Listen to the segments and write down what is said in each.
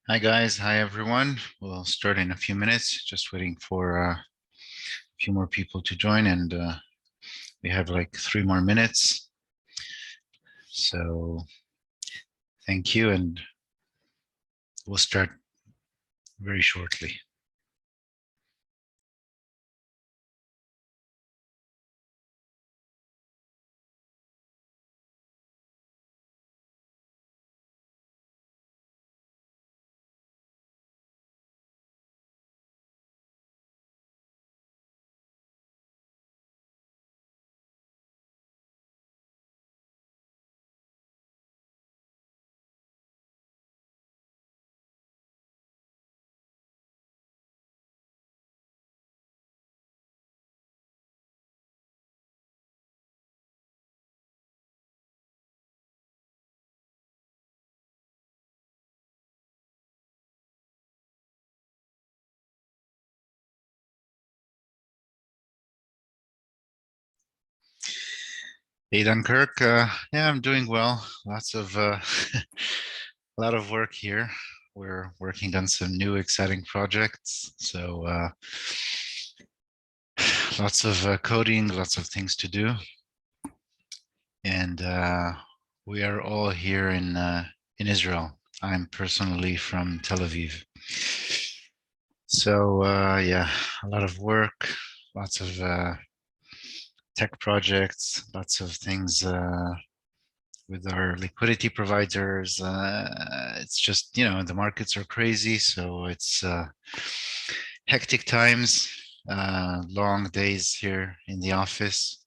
Hi guys, hi everyone. We'll start in a few minutes, just waiting for a few more people to join, and we have like 3 more minutes. So thank you, and we'll start very shortly. Hey Dunkirk, yeah, I'm doing well. Lots of a lot of work here. We're working on some new exciting projects, so lots of coding, lots of things to do, and we are all here in Israel. I'm personally from Tel Aviv. So yeah, a lot of work, lots of tech projects, lots of things with our liquidity providers. It's just, the markets are crazy, so it's hectic times, long days here in the office,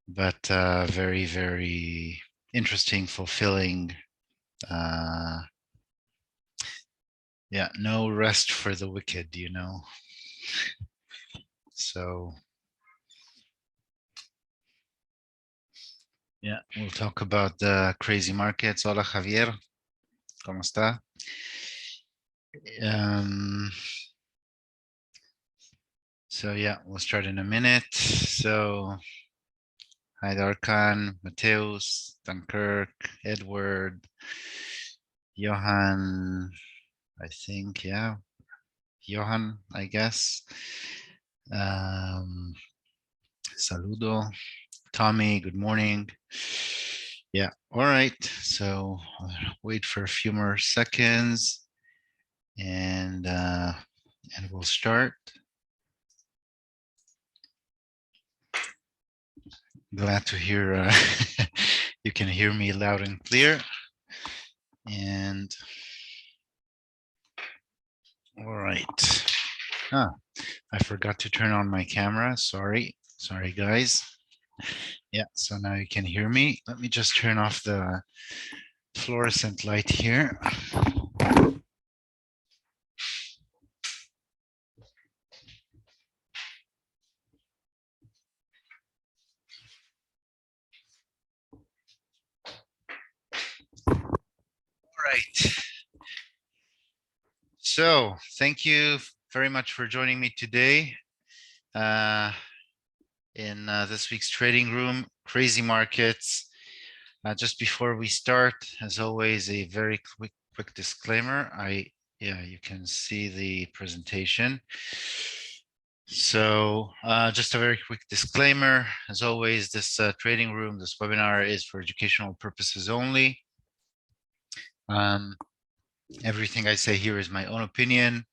but very, very interesting, fulfilling. Yeah, no rest for the wicked, So yeah, we'll talk about the crazy markets. Hola, Javier. ¿Cómo está? So yeah, we'll start in a minute. So hi, Darkan, Mateus, Dunkirk, Edward, Johan, I think, yeah. Johan, I guess. Saludo. Tommy, good morning. Yeah, all right. So I'll wait for a few more seconds and we'll start. Glad to hear you can hear me loud and clear. And all right. I forgot to turn on my camera. Sorry, guys. Yeah, so now you can hear me. Let me just turn off the fluorescent light here. All right. So thank you very much for joining me today in this week's trading room, crazy markets. Just before we start, as always, a very quick disclaimer. Yeah, you can see the presentation. So just a very quick disclaimer. As always, this trading room, this webinar is for educational purposes only. Everything I say here is my own opinion.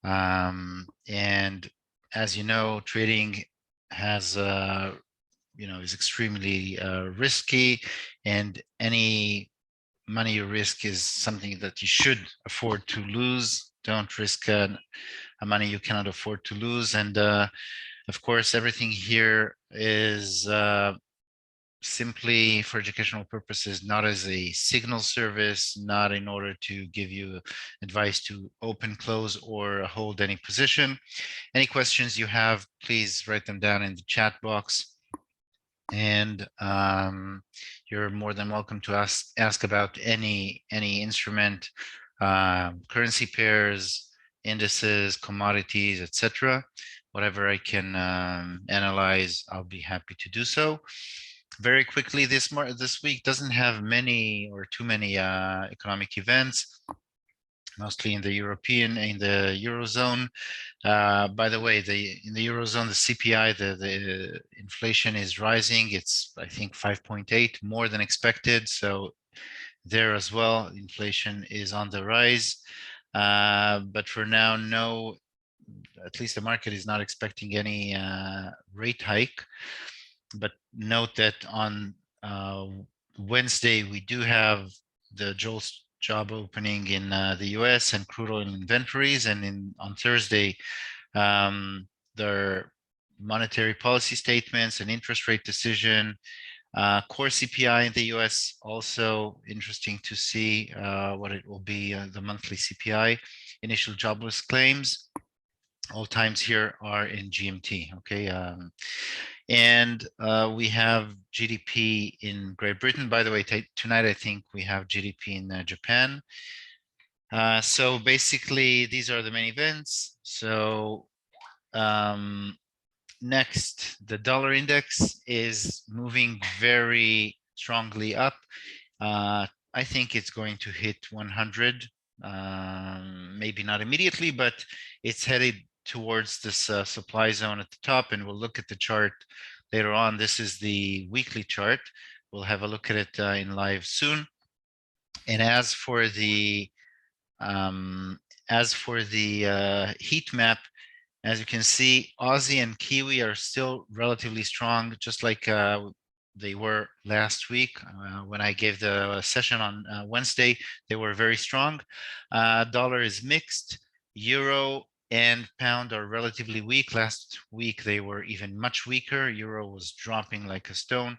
And as you know, trading has, is extremely risky, and any money you risk is something that you should afford to lose. Don't risk a money you cannot afford to lose. And of course, everything here is simply for educational purposes, not as a signal service, not in order to give you advice to open, close, or hold any position. Any questions you have, please write them down in the chat box. And you're more than welcome to ask about any instrument, currency pairs, indices, commodities, etc. Whatever I can analyze, I'll be happy to do so. Very quickly, this week doesn't have many or too many economic events. mostly in the Eurozone. By the way, in the Eurozone, the CPI, the inflation is rising. It's, I think, 5.8, more than expected. So there as well, inflation is on the rise. But for now, no, at least the market is not expecting any rate hike. But note that on Wednesday, we do have the JOLTS job opening in the US and crude oil inventories. And on Thursday, their monetary policy statements and interest rate decision. Core CPI in the US, also interesting to see what it will be, the monthly CPI. Initial jobless claims, all times here are in GMT, okay? And we have GDP in Great Britain. By the way, tonight I think we have GDP in Japan. So basically, these are the main events. So next, the dollar index is moving very strongly up. I think it's going to hit 100, maybe not immediately, but it's headed towards this supply zone at the top. And we'll look at the chart later on. This is the weekly chart. We'll have a look at it in live soon. And as for the heat map, as you can see, Aussie and Kiwi are still relatively strong, just like they were last week. When I gave the session on Wednesday, they were very strong. Dollar is mixed. Euro and pound are relatively weak. Last week, they were even much weaker. Euro was dropping like a stone.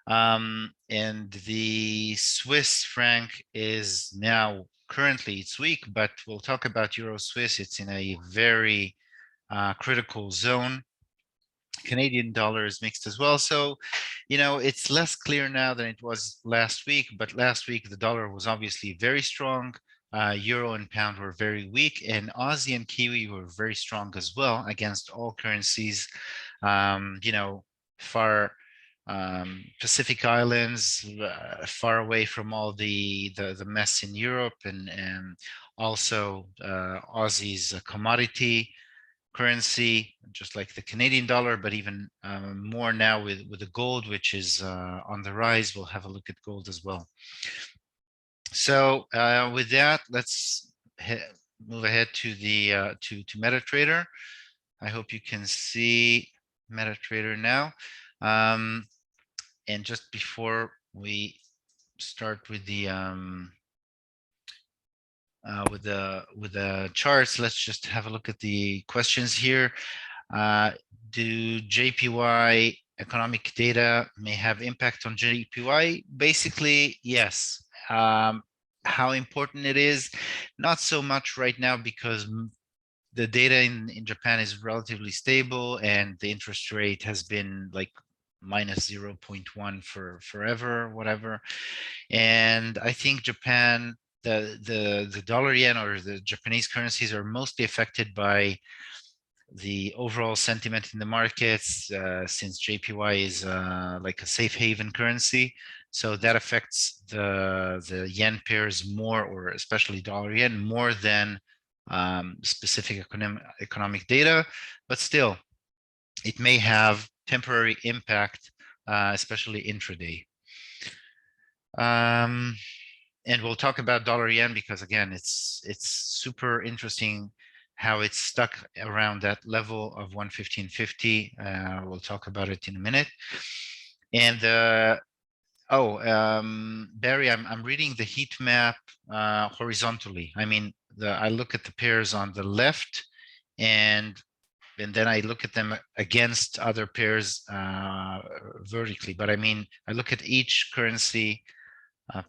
And the Swiss franc is now currently, it's weak, but we'll talk about Euro Swiss. It's in a very critical zone. Canadian dollar is mixed as well. So, it's less clear now than it was last week, but last week the dollar was obviously very strong. Euro and pound were very weak, and Aussie and Kiwi were very strong as well against all currencies. Far Pacific Islands, far away from all the mess in Europe, and also Aussie's commodity currency, just like the Canadian dollar, but even more now with the gold, which is on the rise. We'll have a look at gold as well. So with that, let's move ahead to the to MetaTrader. I hope you can see MetaTrader now. And just before we start with the charts, let's just have a look at the questions here. Do JPY economic data may have impact on JPY? Basically, yes. How important it is? Not so much right now, because the data in Japan is relatively stable, and the interest rate has been like minus 0.1 for forever, whatever. And I think Japan, the dollar yen or the Japanese currencies are mostly affected by the overall sentiment in the markets, since JPY is like a safe haven currency. So that affects the yen pairs more, or especially dollar yen, more than specific economic data. But still, it may have temporary impact, especially intraday. And we'll talk about dollar yen, because again, it's super interesting how it's stuck around that level of 115.50. We'll talk about it in a minute. And Barry, I'm reading the heat map horizontally. I mean, I look at the pairs on the left, and then I look at them against other pairs vertically. But I mean, I look at each currency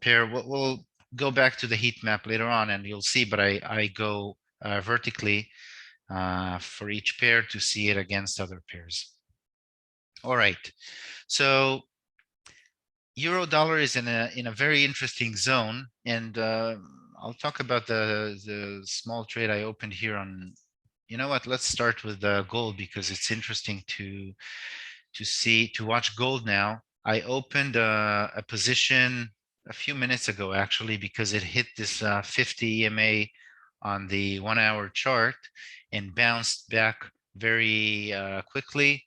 pair. We'll go back to the heat map later on, and you'll see, but I go vertically for each pair to see it against other pairs. All right, so euro dollar is in a very interesting zone, and I'll talk about the small trade I opened here on. You know what? Let's start with the gold, because it's interesting to watch gold now. I opened a position a few minutes ago, actually, because it hit this 50 EMA on the 1 hour chart and bounced back very quickly.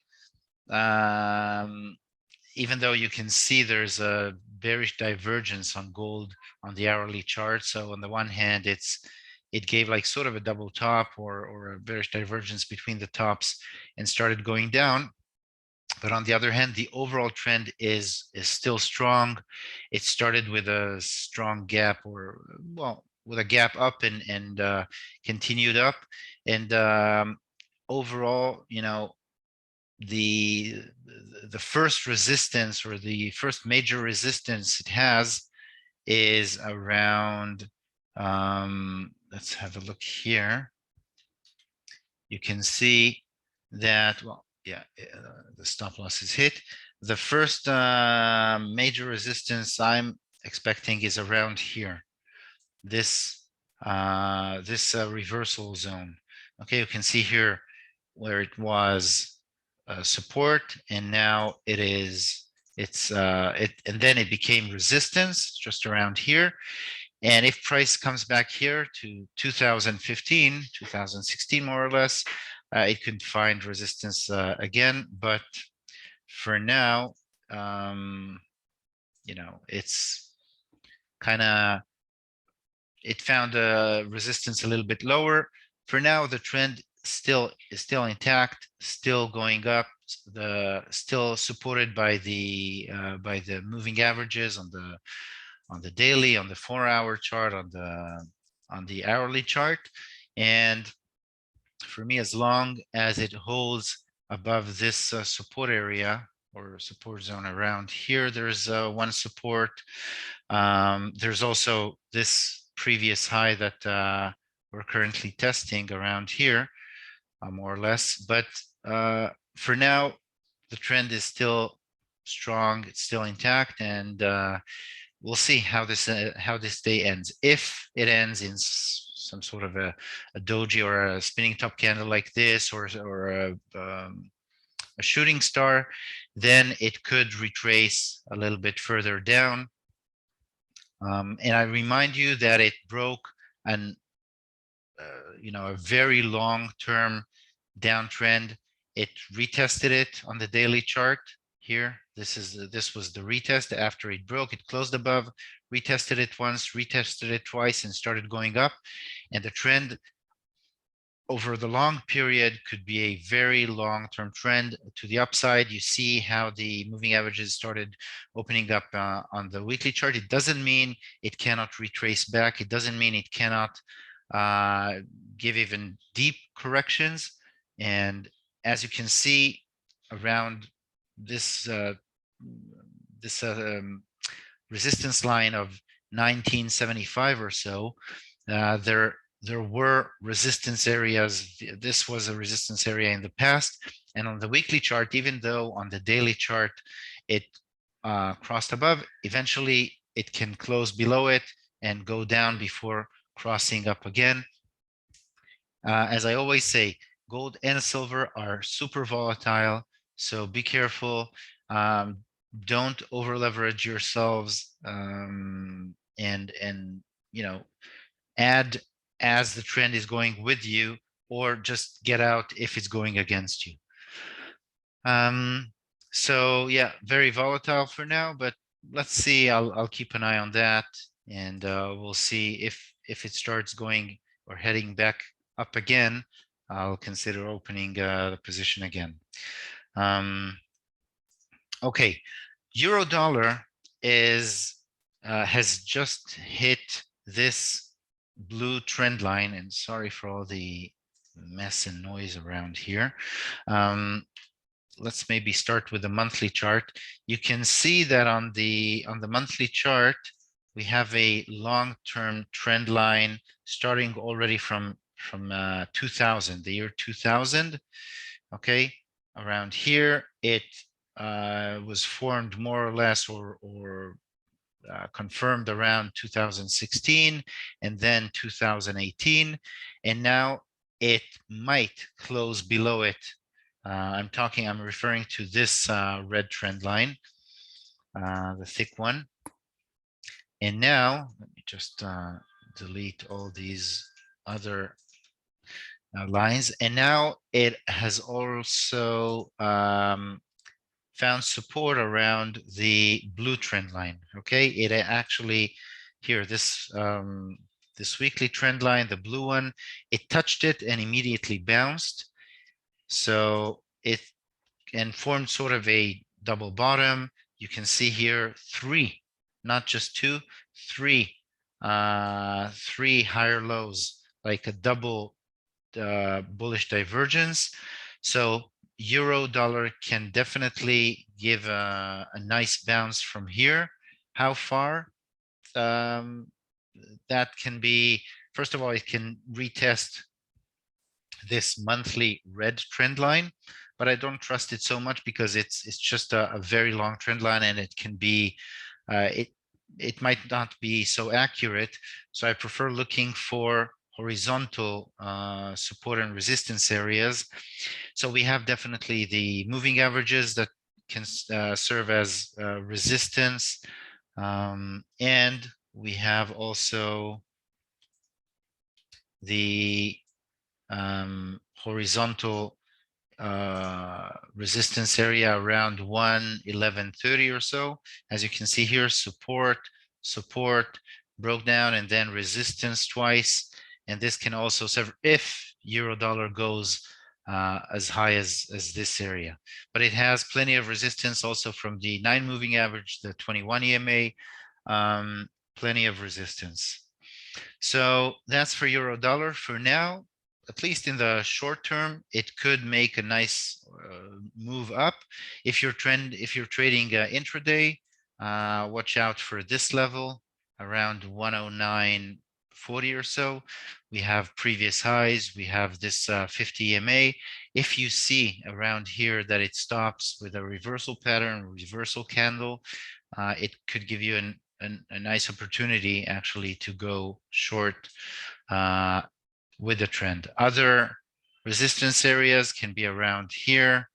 Even though you can see there's a bearish divergence on gold on the hourly chart. So on the one hand, it gave like sort of a double top or a bearish divergence between the tops and started going down. But on the other hand, the overall trend is still strong. It started with a strong gap, or well, with a gap up and continued up. And overall, you know, the first resistance, or the first major resistance it has, is around. Let's have a look here. You can see that, well, yeah, the stop loss is hit. The first major resistance I'm expecting is around here, this reversal zone. Okay, you can see here where it was support, and now and then it became resistance just around here. And if price comes back here to 2015, 2016, more or less, it could find resistance again. But for now, you know, it's kind of, it found a resistance a little bit lower. For now, the trend is still intact, still going up, still supported by the moving averages on the daily, on the 4 hour chart, on the hourly chart. And for me, as long as it holds above this support area or support zone around here, there's one support. There's also this previous high that we're currently testing around here, more or less. But for now, the trend is still strong, it's still intact, and we'll see how this day ends. If it ends in some sort of a doji or a spinning top candle like this, or a shooting star, then it could retrace a little bit further down. And I remind you that it broke an you know, a very long-term downtrend. It retested it on the daily chart here. This was the retest after it broke. It closed above, retested it once, retested it twice, and started going up. And the trend over the long period could be a very long-term trend to the upside. You see how the moving averages started opening up on the weekly chart. It doesn't mean it cannot retrace back. It doesn't mean it cannot give even deep corrections. And as you can see around this resistance line of 1975 or so, there were resistance areas. This was a resistance area in the past, and on the weekly chart, even though on the daily chart it crossed above, eventually it can close below it and go down before crossing up again. As I always say, gold and silver are super volatile, so be careful. Don't over leverage yourselves, and you know, add as the trend is going with you, or just get out if it's going against you. So yeah, very volatile for now, but let's see. I'll keep an eye on that, and we'll see if it starts going or heading back up again. I'll consider opening the position again. Okay, euro dollar has just hit this blue trend line, and sorry for all the mess and noise around here. Let's maybe start with the monthly chart. You can see that on the monthly chart, we have a long-term trend line starting already from 2000, the year 2000. Okay, around here it was formed more or less, or confirmed around 2016, and then 2018, and now it might close below it. I'm referring to this red trend line, the thick one. And now let me just delete all these other lines. And now it has also found support around the blue trend line. Okay, it actually here this weekly trend line, the blue one, it touched it and immediately bounced. So it and formed sort of a double bottom. You can see here three, not just two, three higher lows, like a double bullish divergence. So euro dollar can definitely give a nice bounce from here. How far? That can be, first of all, it can retest this monthly red trend line, but I don't trust it so much because it's just a very long trend line, and it can be it might not be so accurate. So I prefer looking for horizontal support and resistance areas. So we have definitely the moving averages that can serve as resistance, and we have also the horizontal resistance area around 111.30 or so. As you can see here, support, broke down, and then resistance twice. And this can also serve if euro dollar goes as high as this area. But it has plenty of resistance also from the 9 moving average, the 21 EMA, plenty of resistance. So that's for euro dollar for now. At least in the short term, it could make a nice move up. If you're trading intraday, watch out for this level around 109.40 or so. We have previous highs. We have this 50 EMA. If you see around here that it stops with a reversal pattern, reversal candle, it could give you a nice opportunity actually to go short with the trend. Other resistance areas can be around here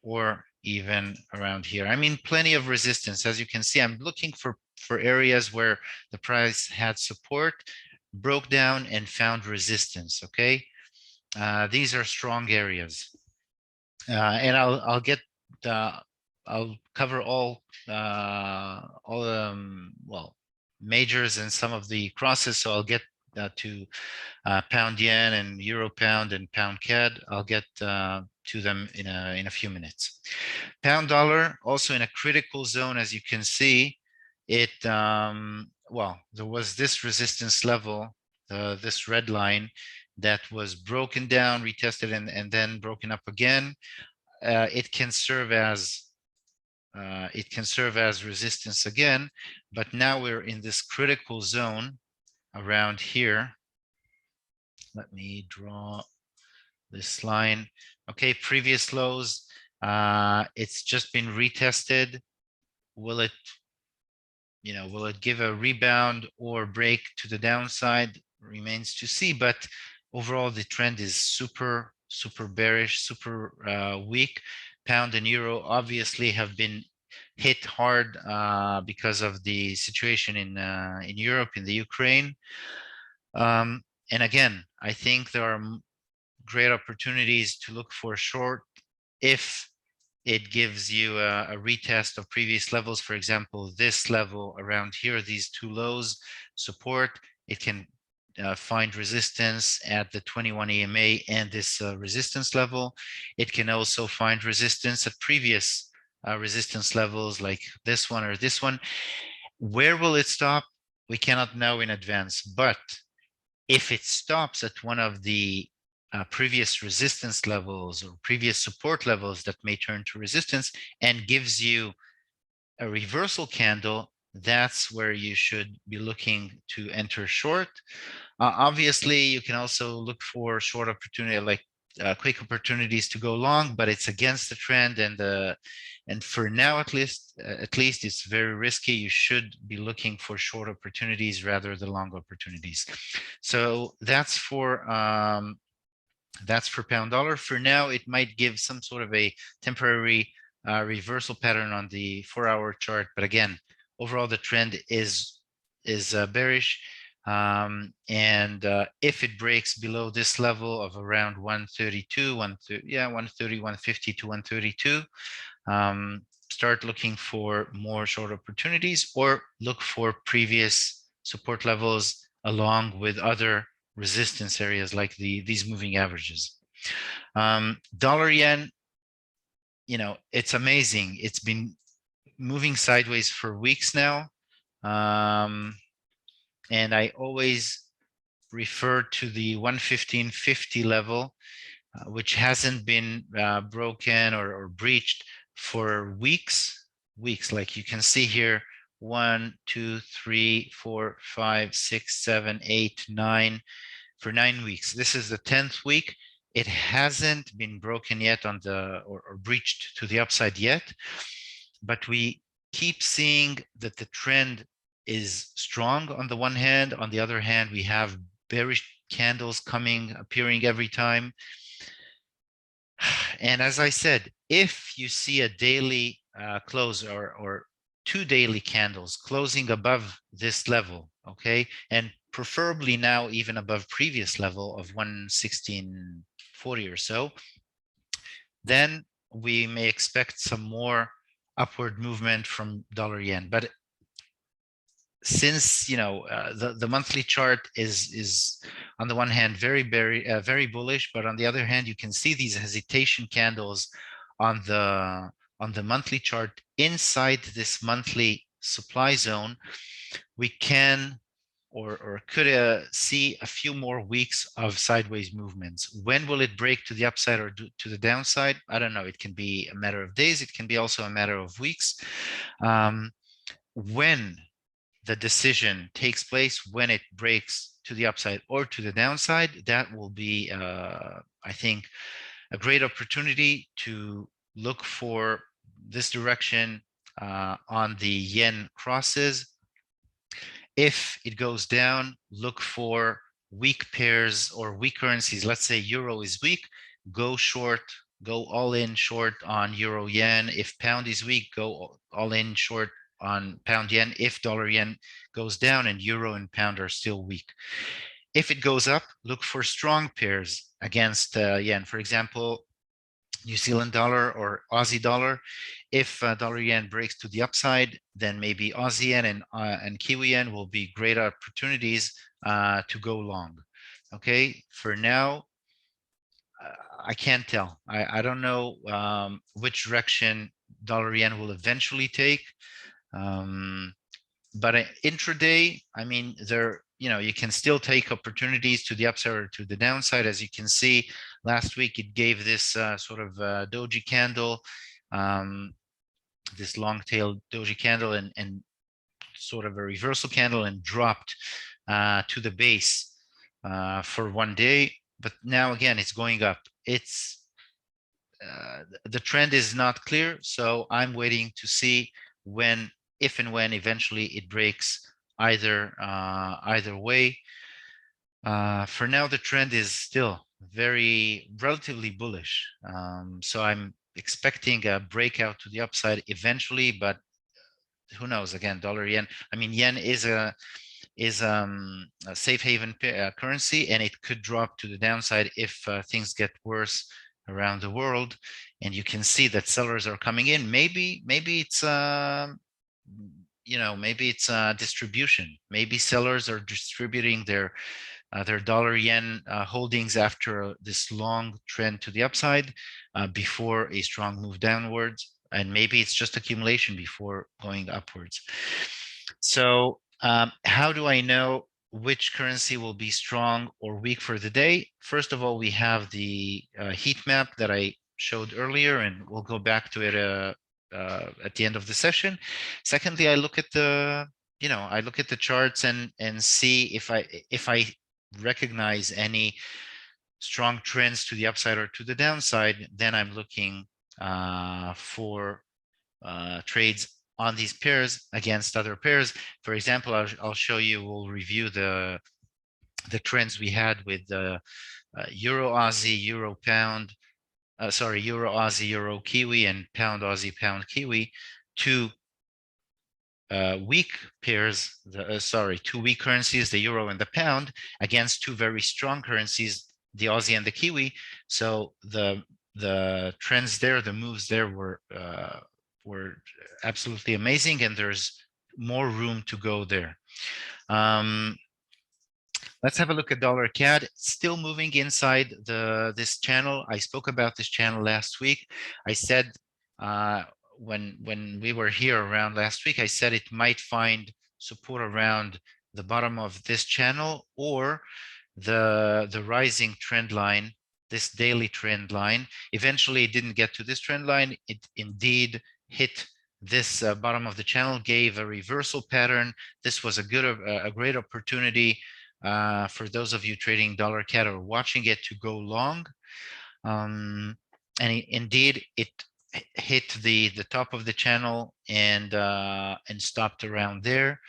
or even around here. I mean, plenty of resistance. As you can see, I'm looking for areas where the price had support, broke down, and found resistance. Okay, these are strong areas, and I'll get I'll cover all well, majors and some of the crosses. So I'll get to pound yen and euro pound and pound CAD. I'll get to them in a few minutes. Pound dollar also in a critical zone, as you can see. It well, there was this resistance level, this red line, that was broken down, retested, and then broken up again. It can serve as resistance again, but now we're in this critical zone around here. Let me draw this line. Okay, previous lows, it's just been retested. Will it give a rebound or break to the downside? Remains to see, but overall the trend is super bearish, super weak. Pound and euro obviously have been hit hard because of the situation in Europe, in the Ukraine. And again, I think there are great opportunities to look for short if it gives you a retest of previous levels. For example, this level around here, these two lows support. It can find resistance at the 21 EMA and this resistance level. It can also find resistance at previous resistance levels like this one or this one. Where will it stop? We cannot know in advance, but if it stops at one of the previous resistance levels or previous support levels that may turn to resistance and gives you a reversal candle, that's where you should be looking to enter short. Obviously, you can also look for short opportunity, like quick opportunities to go long, but it's against the trend, and for now at least it's very risky. You should be looking for short opportunities rather than long opportunities. So that's for pound dollar. For now, it might give some sort of a temporary reversal pattern on the 4-hour chart, but again, overall the trend is bearish. If it breaks below this level of around 132, 130, 150 to 132, start looking for more short opportunities, or look for previous support levels along with other resistance areas like these moving averages. Dollar yen, it's amazing. It's been moving sideways for weeks now. And I always refer to the 115.50 level, which hasn't been broken or breached for weeks, like you can see here, 1, 2, 3, 4, 5, 6, 7, 8, 9, for 9 weeks. This is the 10th week. It hasn't been broken yet on the, or breached to the upside yet, but we keep seeing that the trend is strong on the one hand. On the other hand, we have bearish candles appearing every time. And as I said, if you see a daily close or 2 daily candles closing above this level, okay, and preferably now even above previous level of 116.40 or so, then we may expect some more upward movement from dollar yen. But since the monthly chart is on the one hand very bullish, but on the other hand you can see these hesitation candles on the monthly chart inside this monthly supply zone, we can or could see a few more weeks of sideways movements. When will it break to the upside or to the downside? I don't know. It can be a matter of days. It can be also a matter of weeks. When the decision takes place, when it breaks to the upside or to the downside, that will be, I think, a great opportunity to look for this direction on the yen crosses. If it goes down, look for weak pairs or weak currencies. Let's say euro is weak, go short, go all in short on euro yen. If pound is weak, go all in short on pound yen. If dollar yen goes down and euro and pound are still weak. If it goes up, look for strong pairs against yen. For example, New Zealand dollar or Aussie dollar. If dollar yen breaks to the upside, then maybe Aussie yen and Kiwi yen will be great opportunities to go long. Okay, for now, I can't tell. I don't know which direction dollar yen will eventually take. But intraday, I mean, you can still take opportunities to the upside or to the downside. As you can see, last week it gave this sort of doji candle, this long-tailed doji candle, and sort of a reversal candle, and dropped to the base for one day. But now again, it's going up. The trend is not clear, so I'm waiting to see if and when eventually it breaks either way. For now, the trend is still relatively bullish. So I'm expecting a breakout to the upside eventually, but who knows? Again, dollar yen. I mean, yen is a safe haven currency, and it could drop to the downside if things get worse around the world. And you can see that sellers are coming in. Maybe it's maybe it's distribution. Maybe sellers are distributing their dollar yen holdings after this long trend to the upside before a strong move downwards, and maybe it's just accumulation before going upwards. So how do I know which currency will be strong or weak for the day? First of all, we have the heat map that I showed earlier, and we'll go back to it at the end of the session. Secondly, I look at the charts and see if I recognize any strong trends to the upside or to the downside. Then I'm looking for trades on these pairs against other pairs. For example, I'll show you, we'll review the trends we had with Euro Aussie, Euro Pound, Euro Aussie, Euro Kiwi, and Pound Aussie, Pound Kiwi, two weak pairs, two weak currencies, the euro and the pound, against two very strong currencies, the Aussie and the Kiwi. So the trends there, the moves there were absolutely amazing, and there's more room to go there. Let's have a look at dollar CAD. Still moving inside this channel. I spoke about this channel last week. I said when we were here around last week, I said it might find support around the bottom of this channel or the rising trend line, this daily trend line. Eventually, it didn't get to this trend line. It indeed hit this bottom of the channel, gave a reversal pattern. This was a great opportunity for those of you trading dollar CAD or watching it to go long. And indeed, it hit the top of the channel and stopped around there.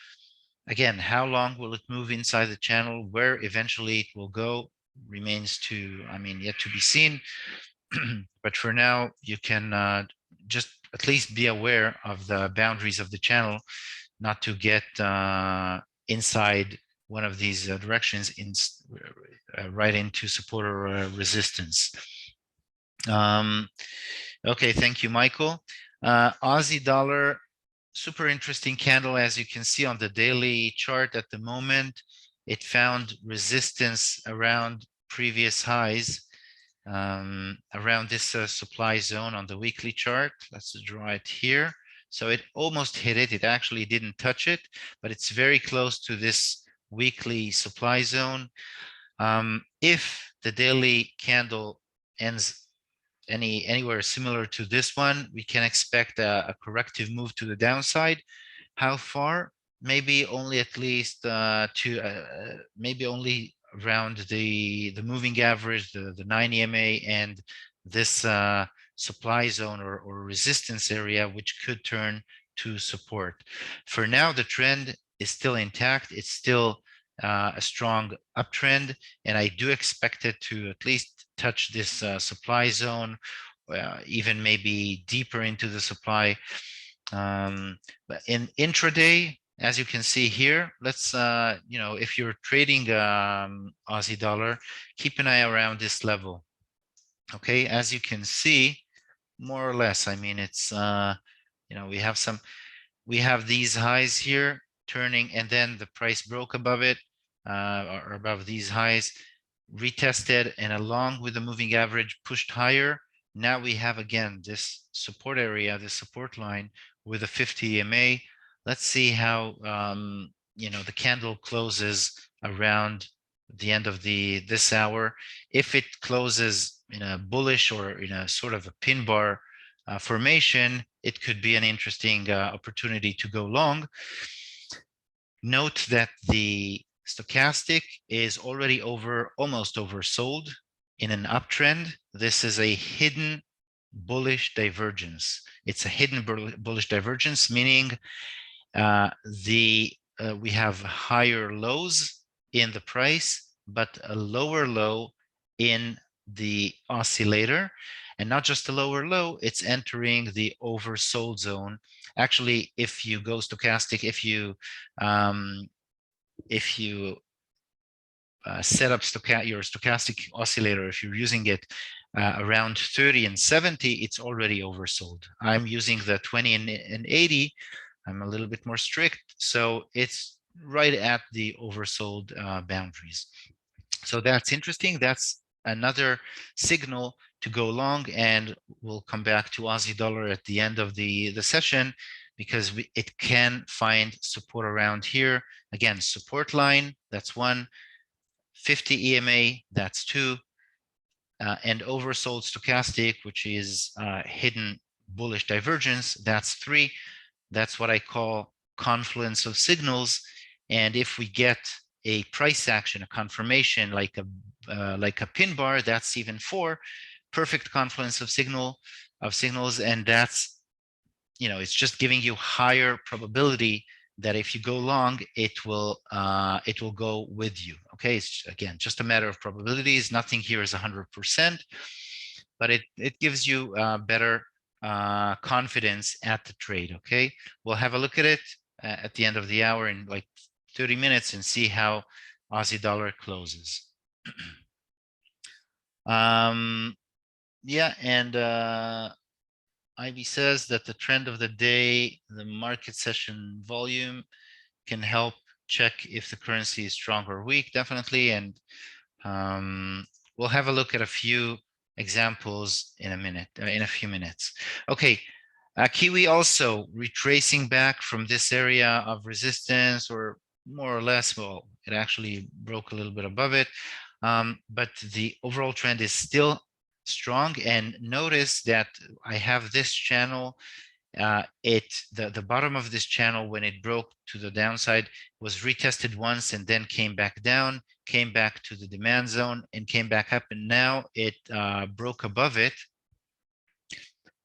Again, how long will it move inside the channel? Where eventually it will go remains yet to be seen. But for now, you can just at least be aware of the boundaries of the channel, not to get inside one of these directions right into support or resistance. Okay, thank you, Michael. Aussie dollar, super interesting candle. As you can see on the daily chart at the moment, it found resistance around previous highs, around this supply zone on the weekly chart. Let's draw it here. So it almost hit it. It actually didn't touch it, but it's very close to this weekly supply zone. If the daily candle ends anywhere similar to this one, we can expect a corrective move to the downside. How far? Maybe only at least maybe only around the moving average, the 9 EMA, and this supply zone or resistance area, which could turn to support. For now, the trend is still intact. It's still a strong uptrend, and I do expect it to at least touch this supply zone, even maybe deeper into the supply. But in intraday, as you can see here, let's if you're trading Aussie dollar, keep an eye around this level. Okay, as you can see, more or less, I mean, it's we have these highs here turning, and then the price broke above it, or above these highs, retested, and along with the moving average pushed higher. Now we have again this support area, this support line with a 50 EMA. Let's see how the candle closes around the end of this hour. If it closes in a bullish or in a sort of a pin bar formation, it could be an interesting opportunity to go long. Note that the stochastic is already almost oversold in an uptrend. This is a hidden bullish divergence. It's a hidden bullish divergence, meaning we have higher lows in the price, but a lower low in the oscillator. And not just a lower low, it's entering the oversold zone. Actually, if you go stochastic, if you set up your stochastic oscillator, if you're using it around 30 and 70, it's already oversold. I'm using the 20 and 80. I'm a little bit more strict, so it's right at the oversold boundaries. So that's interesting. That's another signal to go long, and we'll come back to Aussie dollar at the end of the session, because it can find support around here. Again, support line, that's 1, 50 EMA, that's 2, and oversold stochastic, which is hidden bullish divergence, that's 3. That's what I call confluence of signals. And if we get a price action, a confirmation like a pin bar, that's even 4. Perfect confluence of signals, and that's it's just giving you higher probability that if you go long, it will go with you. Okay, it's again just a matter of probabilities. Nothing here is 100%, but it gives you better confidence at the trade. Okay, we'll have a look at it. at the end of the hour in like 30 minutes and see how Aussie dollar closes. Yeah, and Ivy says that the trend of the day, the market session volume, can help check if the currency is strong or weak, definitely. And we'll have a look at a few examples in a minute, in a few minutes. Okay, Kiwi also retracing back from this area of resistance, or more or less, well, it actually broke a little bit above it. But the overall trend is still strong. And notice that I have this channel. The bottom of this channel, when it broke to the downside, was retested once and then came back down, came back to the demand zone and came back up, and now it broke above it.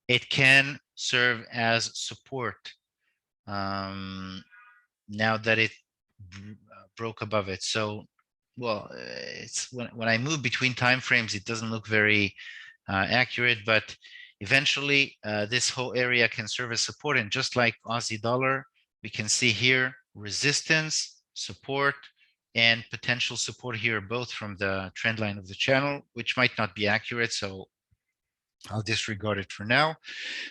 It can serve as support now that it broke above it. So, well, it's when I move between time frames, it doesn't look very accurate, but eventually this whole area can serve as support. And just like Aussie dollar, we can see here resistance, support, and potential support here, both from the trend line of the channel, which might not be accurate, so I'll disregard it for now.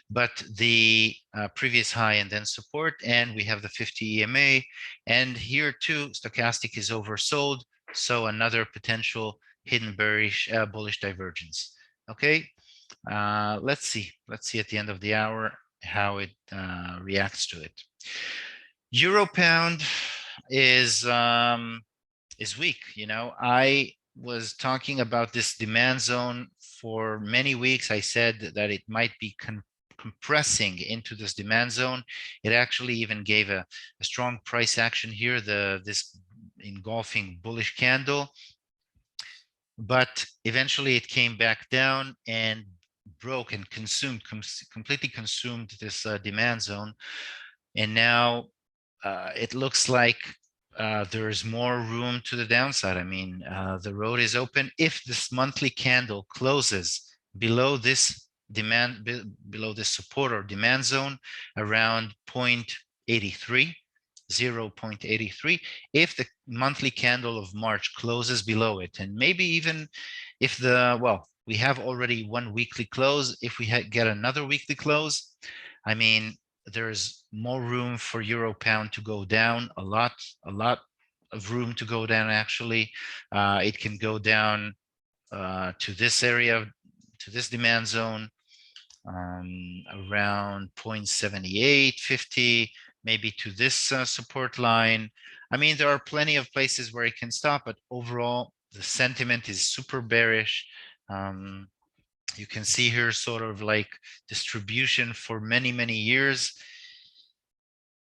But the previous high and then support, and we have the 50 EMA, and here too stochastic is oversold, so another potential hidden bearish bullish divergence. Okay, let's see at the end of the hour how it reacts to it. Euro pound is weak. You know, I was talking about this demand zone for many weeks. I said that it might be compressing into this demand zone. It actually even gave a strong price action here, this engulfing bullish candle, but eventually it came back down and broke and completely consumed this demand zone. And now it looks like there's more room to the downside. I mean, the road is open. If this monthly candle closes below this below this support or demand zone around 0.83, 0.83, if the monthly candle of March closes below it, and maybe even if well, we have already one weekly close, if we get another weekly close, I mean, there's more room for euro pound to go down, a lot of room to go down. Actually, it can go down to this area, to this demand zone, around 0.7850, maybe to this support line. I mean, there are plenty of places where it can stop, but overall the sentiment is super bearish. You can see here sort of like distribution for many years.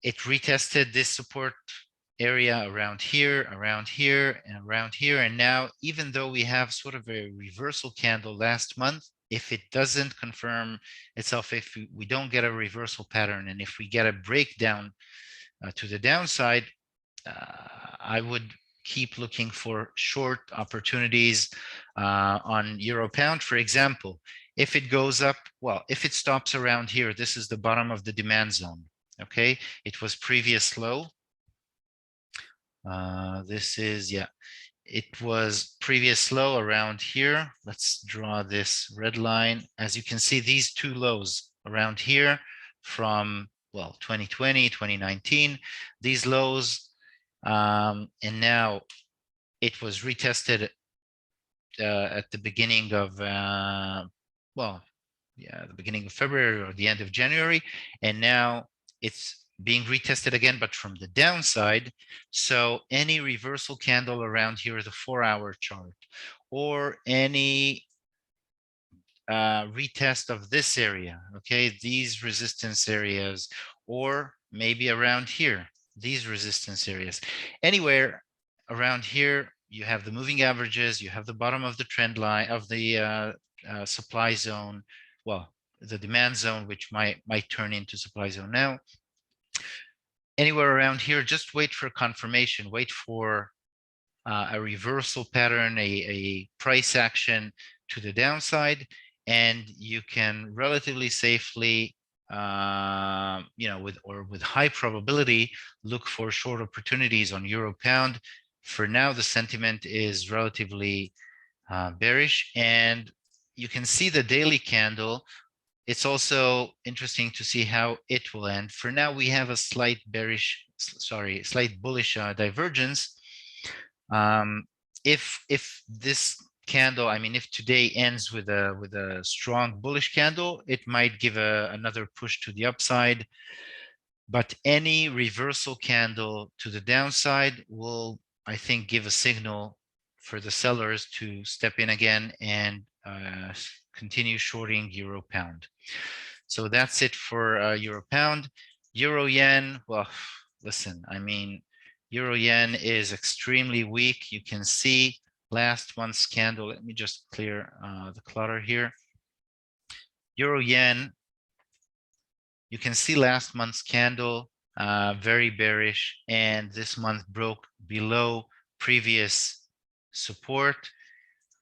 It retested this support area around here, and around here. And now, even though we have sort of a reversal candle last month, if it doesn't confirm itself, if we don't get a reversal pattern, and if we get a breakdown to the downside, I would keep looking for short opportunities on euro pound. For example, if it goes up, well, if it stops around here, this is the bottom of the demand zone. Okay, it was previous low. This is, yeah, it was previous low around here. Let's draw this red line. As you can see, these two lows around here from, well, 2020, 2019, these lows, and now it was retested at the beginning of, well, yeah, the beginning of February or the end of January, and now it's being retested again, but from the downside. So any reversal candle around here, the 4-hour chart, or any retest of this area, okay, these resistance areas, or maybe around here, these resistance areas, anywhere around here, you have the moving averages, you have the bottom of the trend line of the supply zone, well, the demand zone, which might turn into supply zone now. Anywhere around here, just wait for confirmation, wait for a reversal pattern, a price action to the downside, and you can relatively safely with high probability, look for short opportunities on euro pound. For now, the sentiment is relatively bearish, and you can see the daily candle. It's also interesting to see how it will end. For now, we have a slight bullish divergence. If this candle, I mean, if today ends with a strong bullish candle, it might give another push to the upside. But any reversal candle to the downside will, I think, give a signal for the sellers to step in again and continue shorting euro pound. So that's it for euro pound. Euro yen, well, listen, I mean, euro yen is extremely weak. You can see last month's candle. Let me just clear the clutter here. Euro yen, you can see last month's candle, very bearish, and this month broke below previous support.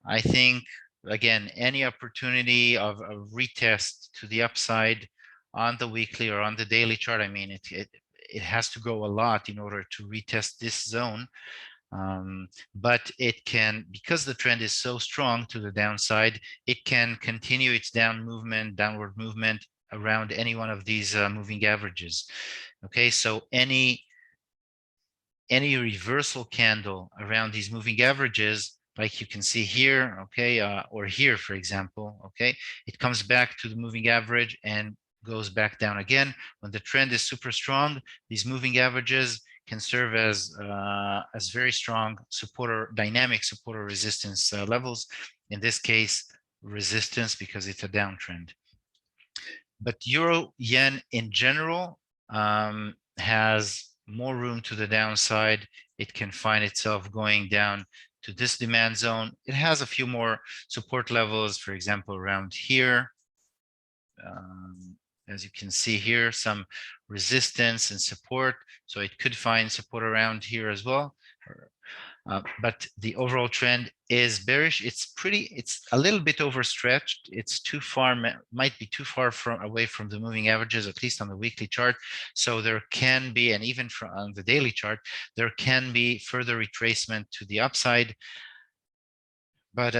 I think, again, any opportunity of a retest to the upside on the weekly or on the daily chart, I mean, it has to go a lot in order to retest this zone. But it can, because the trend is so strong to the downside, it can continue its downward movement around any one of these moving averages. Okay, so any reversal candle around these moving averages, like you can see here, okay, or here, for example, okay, it comes back to the moving average and goes back down again. When the trend is super strong, these moving averages can serve as very strong dynamic support or resistance levels. In this case, resistance, because it's a downtrend. But euro yen in general has more room to the downside. It can find itself going down to this demand zone. It has a few more support levels, for example, around here. As you can see here, some resistance and support. So it could find support around here as well. But the overall trend is bearish. It's a little bit overstretched. It's too far, might be too far away from the moving averages, at least on the weekly chart. So there can be, and even on the daily chart, there can be further retracement to the upside. But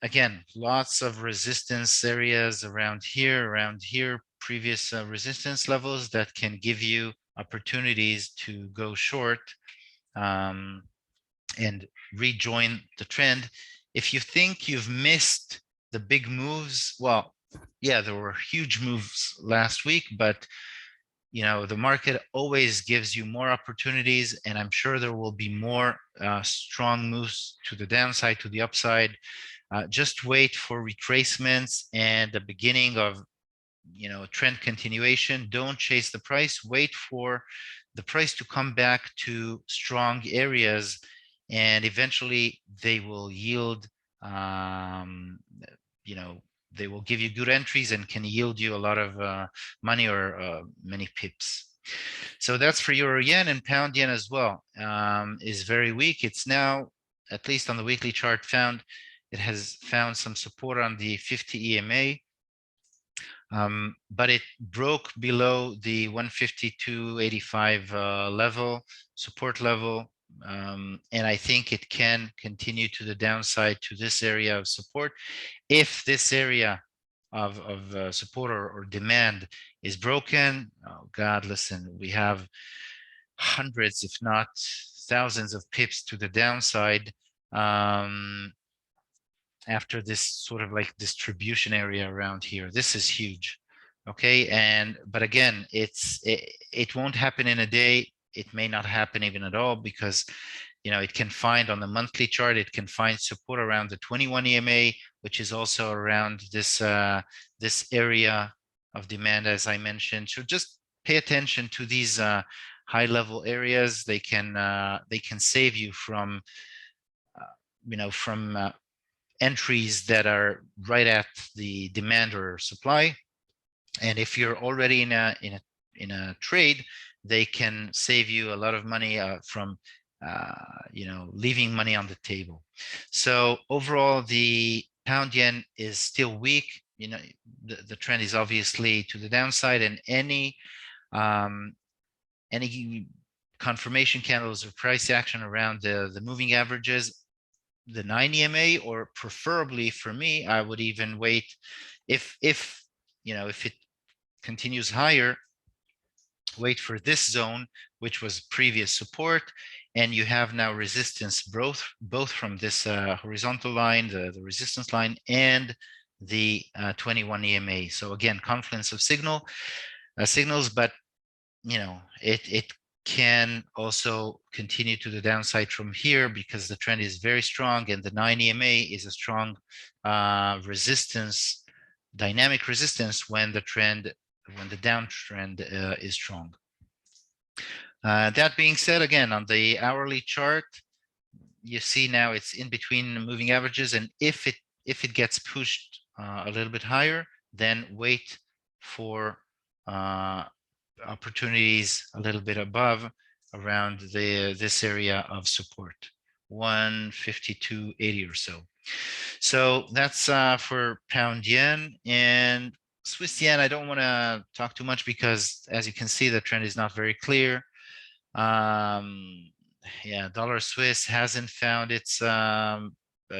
again, lots of resistance areas around here, previous resistance levels that can give you opportunities to go short and rejoin the trend. If you think you've missed the big moves, well, yeah, there were huge moves last week, but the market always gives you more opportunities, and I'm sure there will be more strong moves to the downside, to the upside. Just wait for retracements and the beginning of trend continuation. Don't chase the price. Wait for the price to come back to strong areas, and eventually they will yield they will give you good entries and can yield you a lot of money or many pips. So that's for euro yen. And pound yen as well is very weak. It's now, at least on the weekly chart, it has found some support on the 50 EMA, but it broke below the 152.85 level, support level. And I think it can continue to the downside to this area of support. If this area of support or demand is broken, oh God, listen, we have hundreds, if not thousands of pips to the downside after this sort of like distribution area around here. This is huge. Okay, but again, it won't happen in a day. It may not happen even at all, because it can find on the monthly chart, it can find support around the 21 EMA, which is also around this this area of demand, as I mentioned. So just pay attention to these high level areas. They can save you from entries that are right at the demand or supply. And if you're already in a trade, they can save you a lot of money from leaving money on the table. So overall, the pound yen is still weak. you know, the trend is obviously to the downside, and any confirmation candles or price action around the moving averages, the 9 EMA, or preferably for me, I would even wait if you know, if it continues higher, wait for this zone, which was previous support, and you have now resistance both from this horizontal line, the resistance line, and the 21 EMA. So again, confluence of signals, but you know, it can also continue to the downside from here because the trend is very strong, and the 9 EMA is a strong resistance, dynamic resistance when the downtrend is strong. That being said, again, on the hourly chart, you see now it's in between the moving averages, and if it gets pushed a little bit higher, then wait for opportunities a little bit above, around this area of support, 152.80 or so. So that's for pound yen. And Swiss yen, I don't want to talk too much because, as you can see, the trend is not very clear. Yeah, dollar Swiss hasn't found its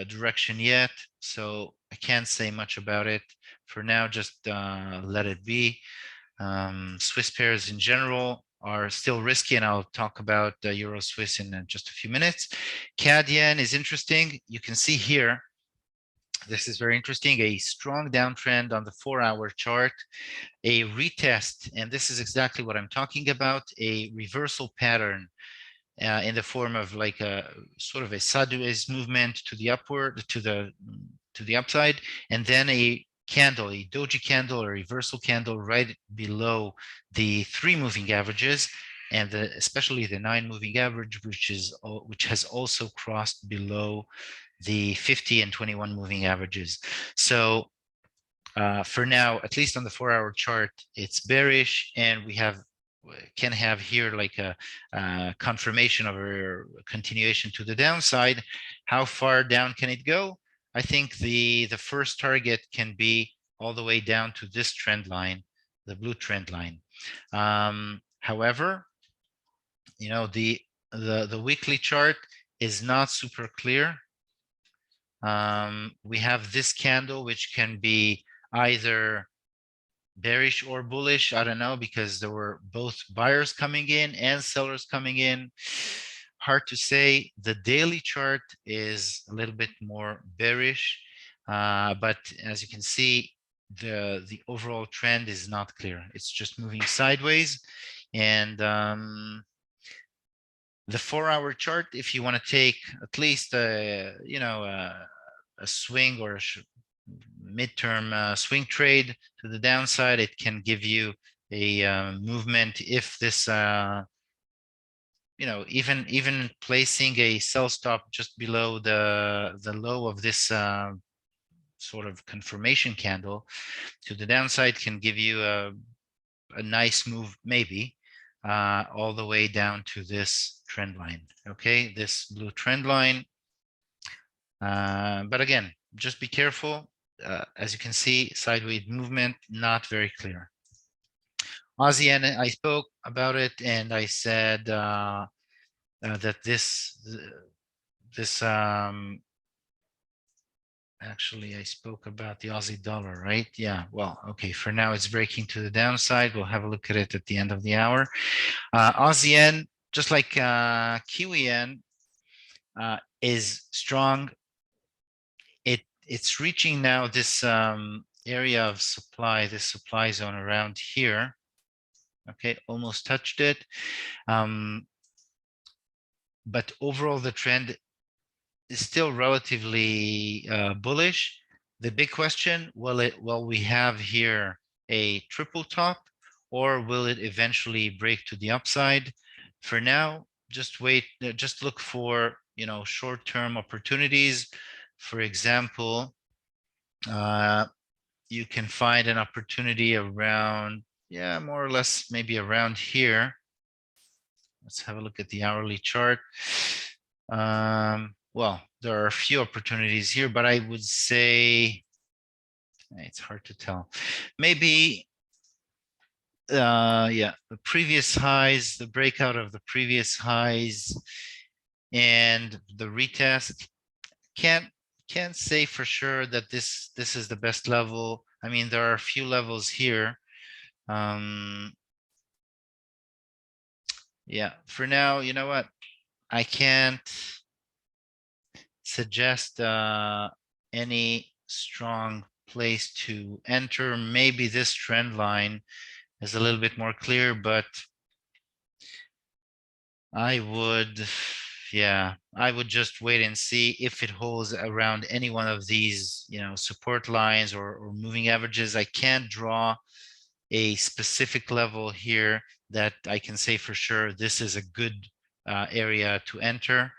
direction yet, so I can't say much about it for now. Just let it be. Swiss pairs in general are still risky, and I'll talk about Euro Swiss in just a few minutes. CAD yen is interesting. You can see here, this is very interesting, a strong downtrend on the 4-hour chart, a retest, and this is exactly what I'm talking about, a reversal pattern in the form of like a sort of a sideways movement to the upward, to the upside, and then a candle, a doji candle or reversal candle right below the 3 moving averages, and especially the 9 moving average, which has also crossed below the 50 and 21 moving averages. So for now, at least on the 4-hour chart, it's bearish, and we can have here like a confirmation of a continuation to the downside. How far down can it go? I think the first target can be all the way down to this trend line, the blue trend line. However, you know, the weekly chart is not super clear. We have this candle, which can be either bearish or bullish. I don't know, because there were both buyers coming in and sellers coming in. Hard to say. The daily chart is a little bit more bearish, but as you can see, the overall trend is not clear. It's just moving sideways. And the 4-hour chart, if you want to take at least you know, a swing or a midterm swing trade to the downside, it can give you a movement if this you know, even placing a sell stop just below the low of this sort of confirmation candle to the downside can give you a nice move, maybe all the way down to this trend line. Okay, this blue trend line. But again, just be careful. As you can see, sideways movement, not very clear. Aussie yen, I spoke about it, and I said that this actually, I spoke about the Aussie dollar, right? Yeah, well, okay, for now it's breaking to the downside. We'll have a look at it at the end of the hour. Aussie yen, just like Kiwi yen, is strong. It's reaching now this area of supply, this supply zone around here. Okay, almost touched it. But overall, the trend is still relatively bullish. The big question, will we have here a triple top, or will it eventually break to the upside? For now, just wait, just look for, you know, short-term opportunities. For example, you can find an opportunity around, yeah, more or less maybe around here. Let's have a look at the hourly chart. Well, there are a few opportunities here, but I would say It's hard to tell. Maybe, yeah, the previous highs, the breakout of the previous highs, and the retest. Can't say for sure that this is the best level. I mean, there are a few levels here. Yeah, for now, you know what? I can't suggest any strong place to enter. Maybe this trend line is a little bit more clear, but I would, yeah, I would just wait and see if it holds around any one of these, you know, support lines or moving averages. I can't draw a specific level here that I can say for sure this is a good area to enter.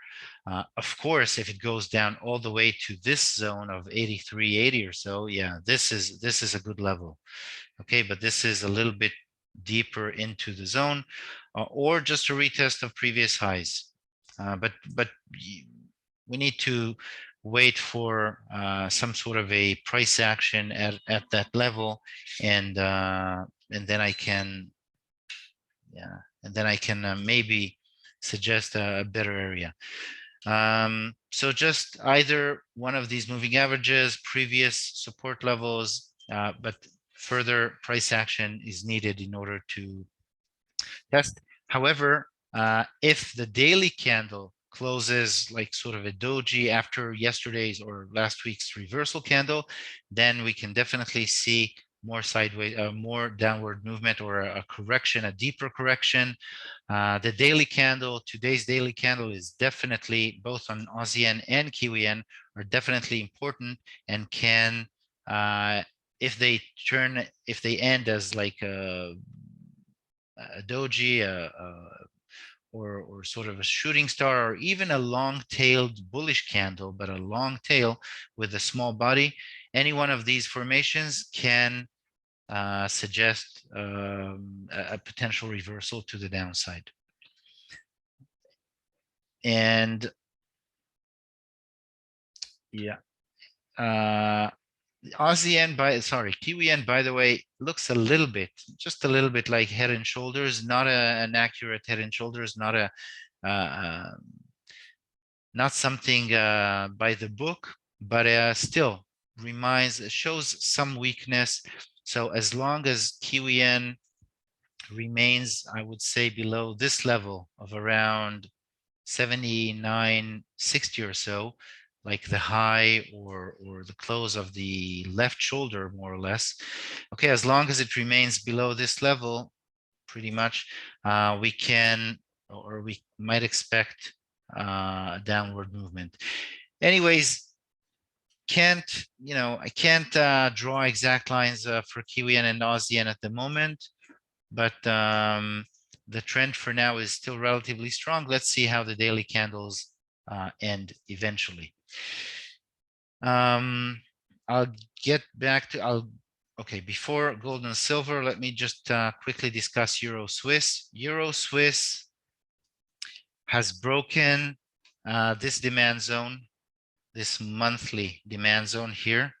Of course, if it goes down all the way to this zone of 83.80 or so, yeah, this is a good level. Okay, but this is a little bit deeper into the zone, or just a retest of previous highs. But we need to wait for some sort of a price action at that level, and then I can, yeah, and then I can maybe suggest a better area. So just either one of these moving averages, previous support levels, but further price action is needed in order to test. However, if the daily candle closes like sort of a doji after yesterday's or last week's reversal candle, then we can definitely see more sideways, more downward movement, or a correction, a deeper correction. The daily candle, today's daily candle, is definitely, both on Aussie yen and Kiwi yen, are definitely important, and can, if they end as like a doji, or sort of a shooting star, or even a long-tailed bullish candle, but a long tail with a small body, any one of these formations can suggest a potential reversal to the downside. And yeah, Aussie yen, Kiwi yen, by the way, looks a little bit, just a little bit like head and shoulders, not an accurate head and shoulders, not a not something by the book, but still shows some weakness. So as long as Kiwi yen remains, I would say, below this level of around 79.60 or so, like the high or the close of the left shoulder, more or less. Okay, as long as it remains below this level, pretty much, we can, or we might expect a downward movement. Anyways, I can't draw exact lines for Kiwi yen and Aussie yen at the moment, but the trend for now is still relatively strong. Let's see how the daily candles end eventually. I'll get back to, okay, before gold and silver, let me just quickly discuss Euro Swiss. Euro Swiss has broken this demand zone, this monthly demand zone here.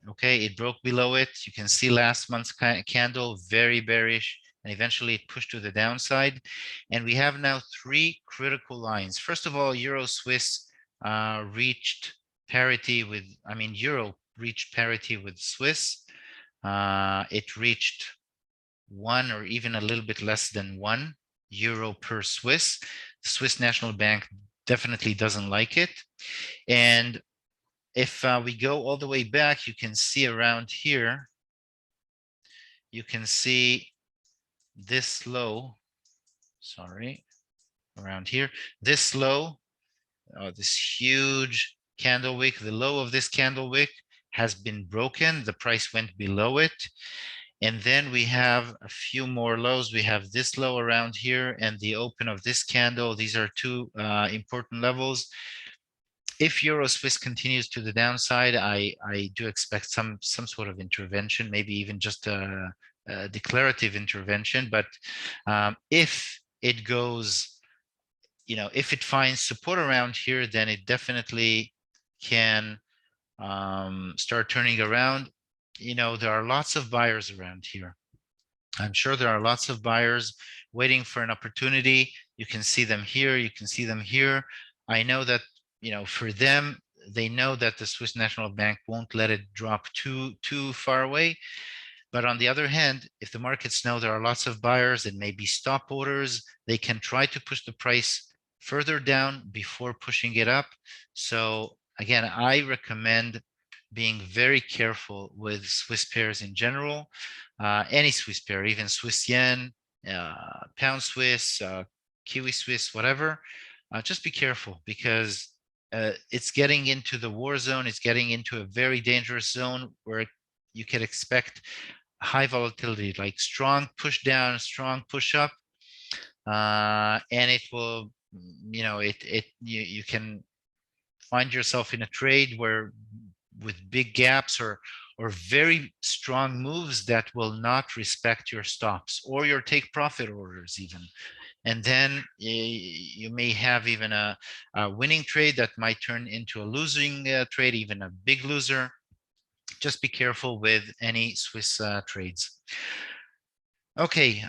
Okay, it broke below it. You can see last month's candle, very bearish, and eventually it pushed to the downside. And we have now three critical lines. First of all, Euro Swiss reached parity with, Euro reached parity with Swiss. It reached 1 or even a little bit less than €1 per Swiss. The Swiss National Bank definitely doesn't like it. And if we go all the way back, you can see around here, you can see this low, around here, this low, this huge candle wick, the low of this candle wick has been broken. The price went below it. And then we have a few more lows. We have this low around here and the open of this candle. These are two important levels. If Euro Swiss continues to the downside, I do expect some sort of intervention, maybe even just a declarative intervention. But if it goes, if it finds support around here, then it definitely can start turning around, you know, there are lots of buyers around here. I'm sure there are lots of buyers waiting for an opportunity. You can see them here, you can see them here. I know that, you know, for them, they know that the Swiss National Bank won't let it drop too far away. But on the other hand, if the markets know there are lots of buyers and maybe stop orders, they can try to push the price further down before pushing it up. So again, I recommend being very careful with Swiss pairs in general, any Swiss pair, even Swiss yen, pound Swiss, Kiwi Swiss, whatever. Just be careful because it's getting into the war zone. It's getting into a very dangerous zone where you can expect high volatility, like strong push down, strong push up, and it will, you know, you can find yourself in a trade where with big gaps or very strong moves that will not respect your stops or your take profit orders even. And then you may have even a winning trade that might turn into a losing trade, even a big loser. Just be careful with any Swiss trades. Okay,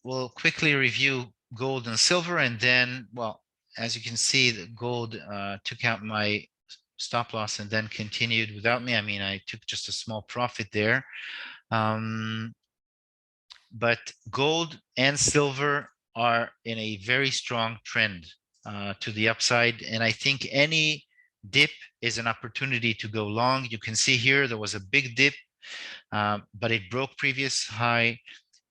we'll quickly review gold and silver, and then, well, as you can see, the gold took out my stop loss and then continued without me. I mean, I took just a small profit there. But gold and silver are in a very strong trend to the upside. And I think any dip is an opportunity to go long. You can see here, there was a big dip, but it broke previous high.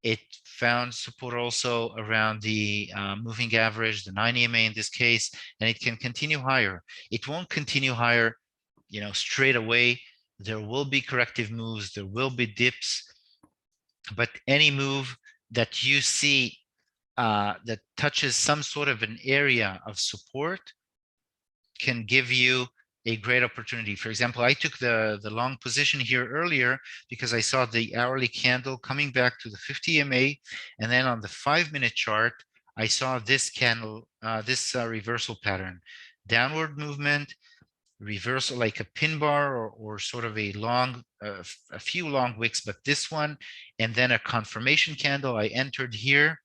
It found support also around the moving average, the 9 EMA in this case, and it can continue higher. It won't continue higher, you know, straight away. There will be corrective moves, there will be dips, but any move that you see that touches some sort of an area of support can give you a great opportunity. For example, I took the long position here earlier because I saw the hourly candle coming back to the 50 EMA, and then on the 5-minute chart, I saw this candle, this reversal pattern, downward movement, reversal like a pin bar or sort of a long, a few long wicks, but this one, and then a confirmation candle. I entered here,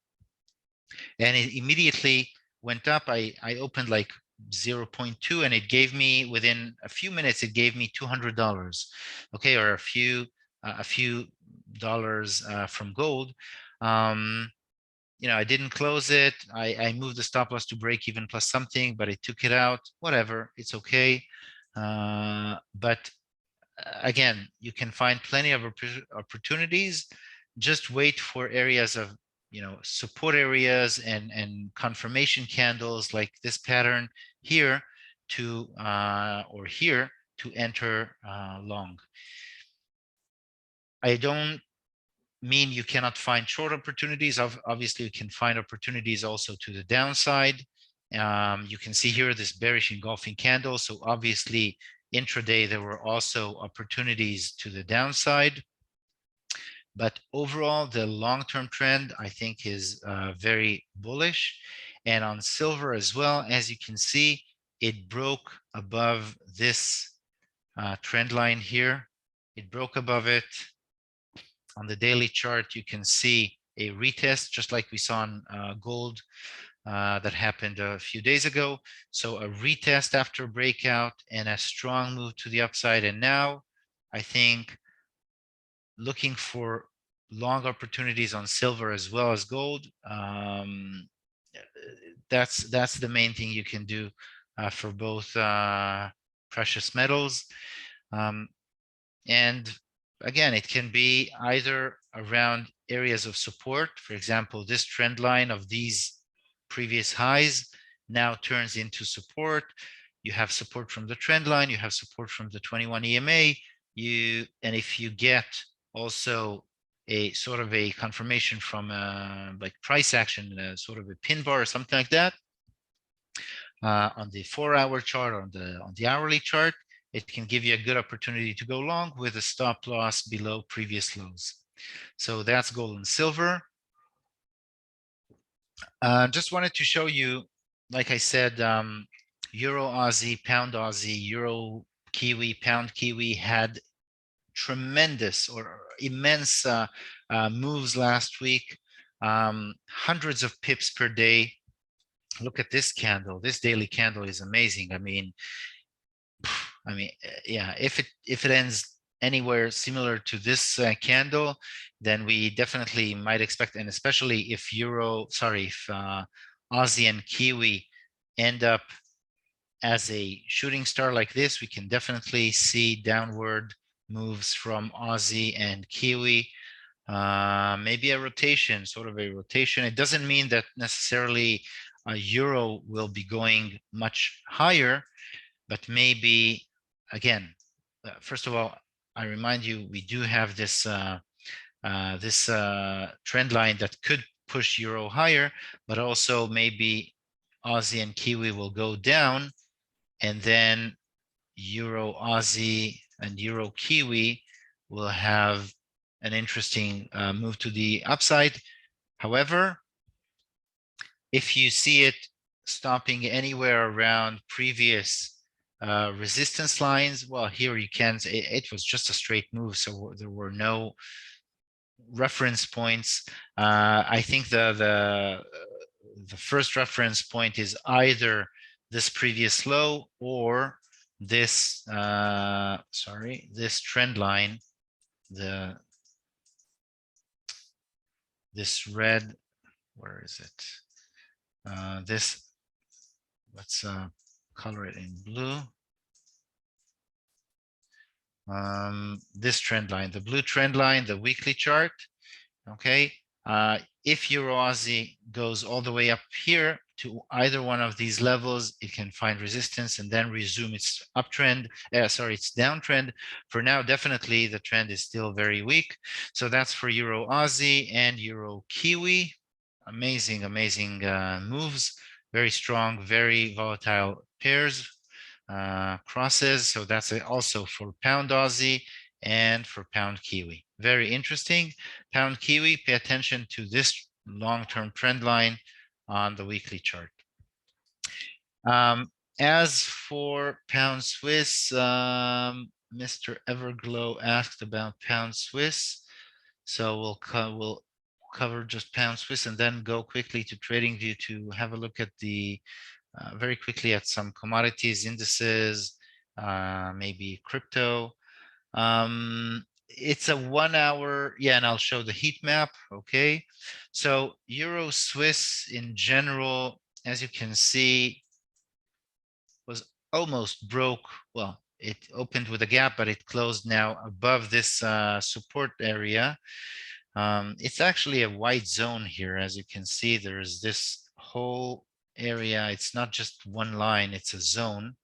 and it immediately went up. I opened like 0.2, and it gave me, within a few minutes, it gave me $200, okay, or a few dollars from gold. You know, I didn't close it. I moved the stop loss to break even plus something, but I took it out. Whatever, it's okay. But again, you can find plenty of opportunities. Just wait for areas of, you know, support areas and confirmation candles like this pattern here to or here to enter long. I don't mean you cannot find short opportunities. Obviously, you can find opportunities also to the downside. You can see here this bearish engulfing candle. So obviously, intraday, there were also opportunities to the downside. But overall, the long-term trend, I think, is very bullish. And on silver as well, as you can see, it broke above this trend line here. It broke above it. On the daily chart, you can see a retest, just like we saw on gold that happened a few days ago. So a retest after breakout and a strong move to the upside. And now I think looking for long opportunities on silver as well as gold. That's the main thing you can do for both precious metals. And again, it can be either around areas of support. For example, this trend line of these previous highs now turns into support. You have support from the trend line, you have support from the 21 EMA, and if you get also a sort of a confirmation from like price action, sort of a pin bar or something like that, on the 4-hour chart, on the hourly chart, it can give you a good opportunity to go long with a stop loss below previous lows. So that's gold and silver. Just wanted to show you, like I said, Euro Aussie, Pound Aussie, Euro Kiwi, pound Kiwi had tremendous or immense moves last week, hundreds of pips per day. Look at this candle. This daily candle is amazing. I mean, yeah, if it ends anywhere similar to this candle, then we definitely might expect, and especially if if Aussie and Kiwi end up as a shooting star like this, we can definitely see downward moves from Aussie and Kiwi. Maybe a rotation, sort of a rotation. It doesn't mean that necessarily a euro will be going much higher, but maybe, again, first of all, I remind you, we do have this trend line that could push euro higher, but also maybe Aussie and Kiwi will go down, and then Euro Aussie and Euro Kiwi will have an interesting move to the upside. However, if you see it stopping anywhere around previous resistance lines, well, here you can, it was just a straight move, so there were no reference points. I think the first reference point is either this previous low or this this trend line, this red, where is it? This, let's color it in blue. This trend line, the blue trend line, the weekly chart. Okay, if Euro Aussie goes all the way up here to either one of these levels, it can find resistance and then resume its uptrend. Its downtrend. For now, definitely the trend is still very weak. So that's for Euro Aussie and Euro Kiwi. Amazing, amazing moves. Very strong, very volatile pairs, crosses. So that's also for pound Aussie and for pound Kiwi. Very interesting. Pound Kiwi, pay attention to this long-term trend line on the weekly chart. As for pound Swiss, Mr. Everglow asked about pound Swiss. So we'll cover just pound Swiss and then go quickly to TradingView to have a look at the very quickly at some commodities, indices, maybe crypto. It's a 1 hour, yeah, and I'll show the heat map. Okay, so Euro Swiss in general, as you can see, was almost broke. Well, it opened with a gap, but it closed now above this support area. It's actually a wide zone here. As you can see, there's this whole area. It's not just one line, it's a zone.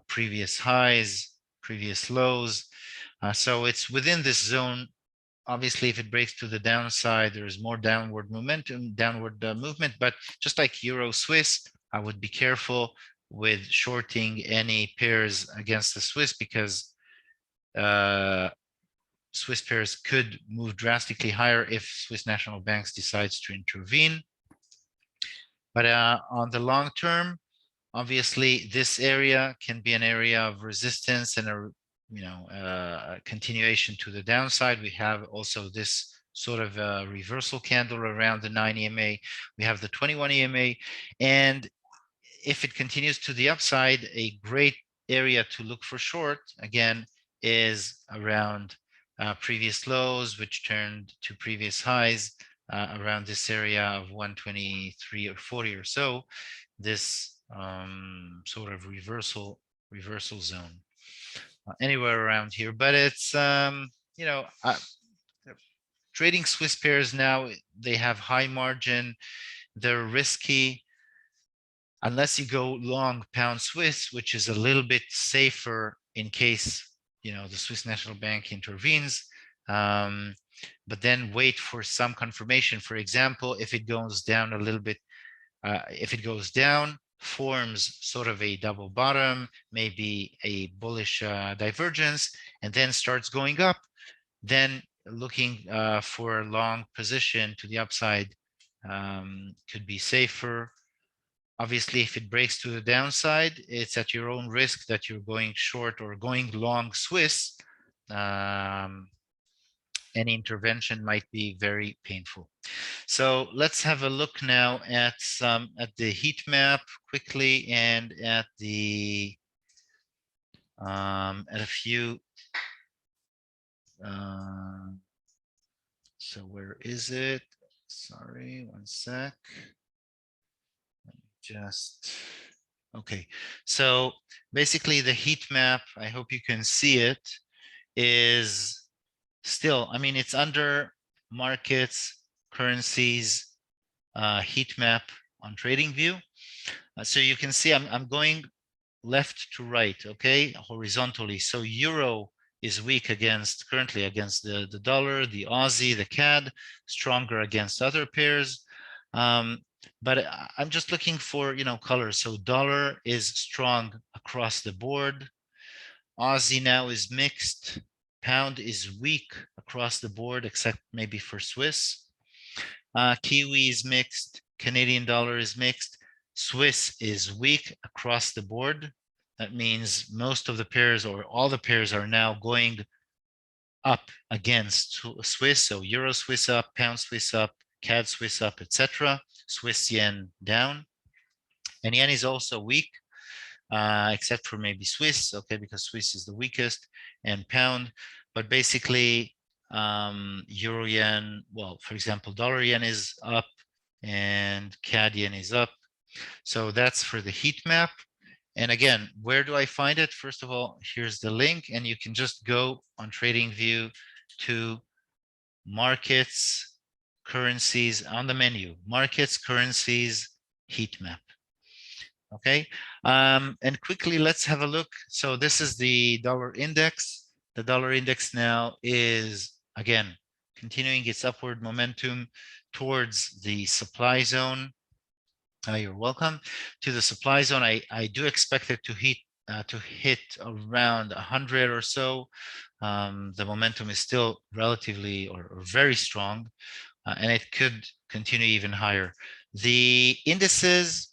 Previous highs, previous lows. So it's within this zone. Obviously, if it breaks to the downside, there's more downward momentum, downward movement. But just like Euro Swiss, I would be careful with shorting any pairs against the Swiss because Swiss pairs could move drastically higher if Swiss National Banks decides to intervene. But on the long term, obviously, this area can be an area of resistance and a continuation to the downside. We have also this sort of a reversal candle around the 9 EMA. We have the 21 EMA, and if it continues to the upside, a great area to look for short again is around previous lows, which turned to previous highs around this area of 123 or 40 or so. This sort of reversal zone anywhere around here, but it's trading Swiss pairs now, they have high margin, they're risky unless you go long pound Swiss, which is a little bit safer in case the Swiss National Bank intervenes, but then wait for some confirmation. For example, if it goes down a little bit, if it goes down, forms sort of a double bottom, maybe a bullish divergence, and then starts going up, then looking for a long position to the upside could be safer. Obviously, if it breaks to the downside, it's at your own risk that you're going short or going long Swiss. Any intervention might be very painful. So let's have a look now at the heat map quickly, and at a few. So where is it? Sorry, one sec. Just okay. So basically, the heat map, I hope you can see it, is still, I mean, it's under markets, currencies, heat map on TradingView. So you can see I'm going left to right, okay, horizontally. So euro is weak currently against the dollar, the Aussie, the CAD, stronger against other pairs. But I'm just looking for, colors. So dollar is strong across the board. Aussie now is mixed. Pound is weak across the board, except maybe for Swiss. Kiwi is mixed. Canadian dollar is mixed. Swiss is weak across the board. That means most of the pairs, or all the pairs, are now going up against Swiss. So Euro Swiss up, Pound Swiss up, CAD Swiss up, etc. Swiss yen down. And yen is also weak, except for maybe Swiss, okay, because Swiss is the weakest, and pound. But basically, euro yen, well, for example, dollar yen is up and CAD yen is up. So that's for the heat map. And again, where do I find it? First of all, here's the link, and you can just go on TradingView to markets, currencies, on the menu, markets, currencies, heat map. Okay, and quickly let's have a look. So this is the dollar index. The dollar index now is, again, continuing its upward momentum towards the supply zone. You're welcome to the supply zone. I do expect it to hit around 100 or so. The momentum is still relatively or very strong, and it could continue even higher. The indices,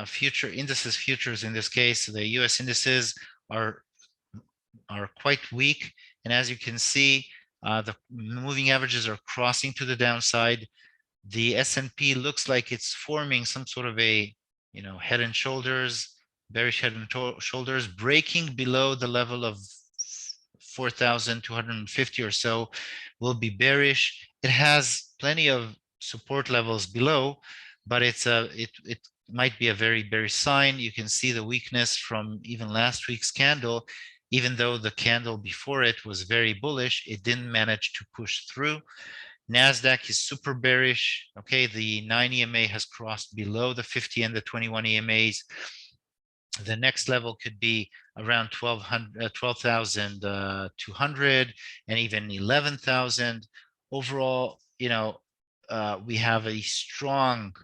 futures in this case, the US indices are quite weak, and as you can see, the moving averages are crossing to the downside. The S&P looks like it's forming some sort of a, head and shoulders, bearish head and shoulders, breaking below the level of 4,250 or so will be bearish. It has plenty of support levels below, but it might be a very bearish sign. You can see the weakness from even last week's candle. Even though the candle before it was very bullish, it didn't manage to push through. NASDAQ is super bearish. Okay, the 9 EMA has crossed below the 50 and the 21 EMAs. The next level could be around 12,200 and even 11,000. Overall, we have a strong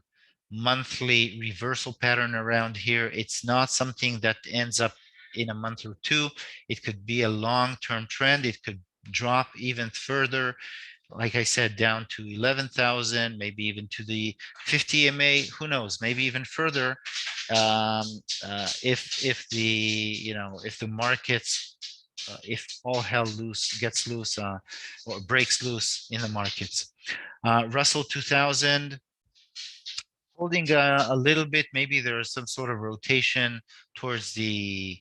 monthly reversal pattern around here. It's not something that ends up in a month or two. It could be a long-term trend. It could drop even further, like I said, down to 11,000, maybe even to the 50 EMA. Who knows? Maybe even further, if the markets, if all hell gets loose or breaks loose in the markets. Russell 2000 holding a little bit. Maybe there's some sort of rotation towards the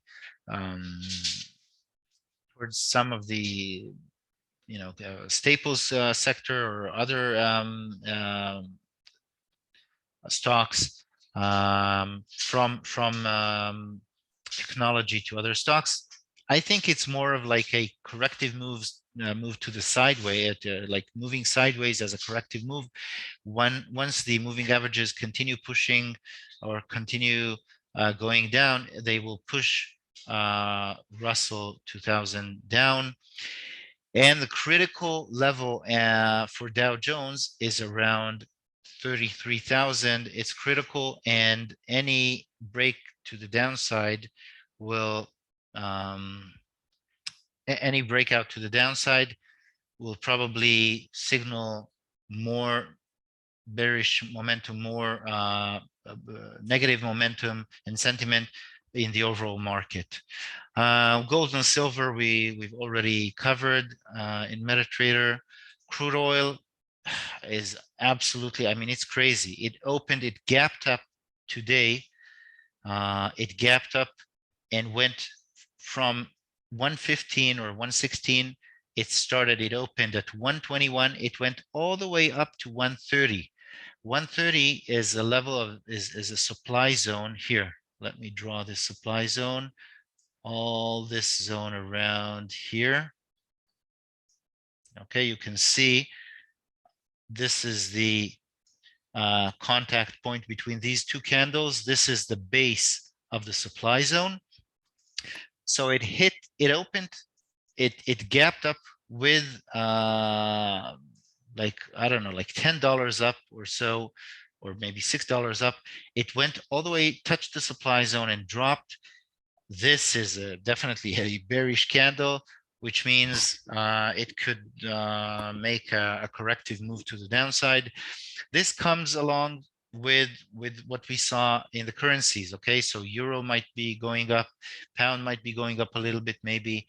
towards some of the staples sector or other stocks, from technology to other stocks. I think it's more of like a corrective move to the sideways, like moving sideways as a corrective move. Once the moving averages continue pushing or continue going down, they will push Russell 2000 down. And the critical level for Dow Jones is around 33,000. It's critical, and any break to the downside will, any breakout to the downside will probably signal more bearish momentum, more negative momentum and sentiment in the overall market. Gold and silver we've already covered in MetaTrader. Crude oil is absolutely, I mean, it's crazy. It opened, it gapped up today. It gapped up and went from 115 or 116. It opened at 121. It went all the way up to 130. 130 is a level of, is a supply zone here. Let me draw this supply zone. All this zone around here. Okay, you can see this is the contact point between these two candles. This is the base of the supply zone. So it hit, it opened, it gapped up with like, I don't know, like $10 up or so, or maybe $6 up. It went all the way, touched the supply zone and dropped. This is definitely a bearish candle, which means it could make a corrective move to the downside. This comes along with what we saw in the currencies. Okay, so euro might be going up, pound might be going up a little bit, maybe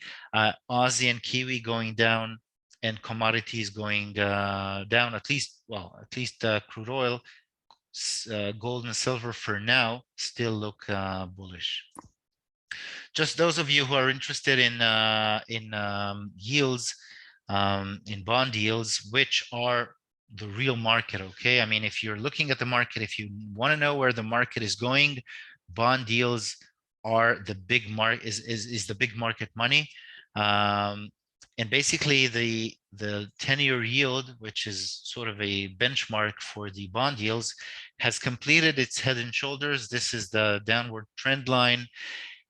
Aussie and Kiwi going down, and commodities going down, at least, well, at least crude oil, gold and silver for now still look bullish. Just those of you who are interested in yields, in bond yields, which are the real market. Okay, I mean, if you're looking at the market, if you want to know where the market is going, bond yields are the big market, is the big market money. And basically the 10-year yield, which is sort of a benchmark for the bond yields, has completed its head and shoulders. This is the downward trend line.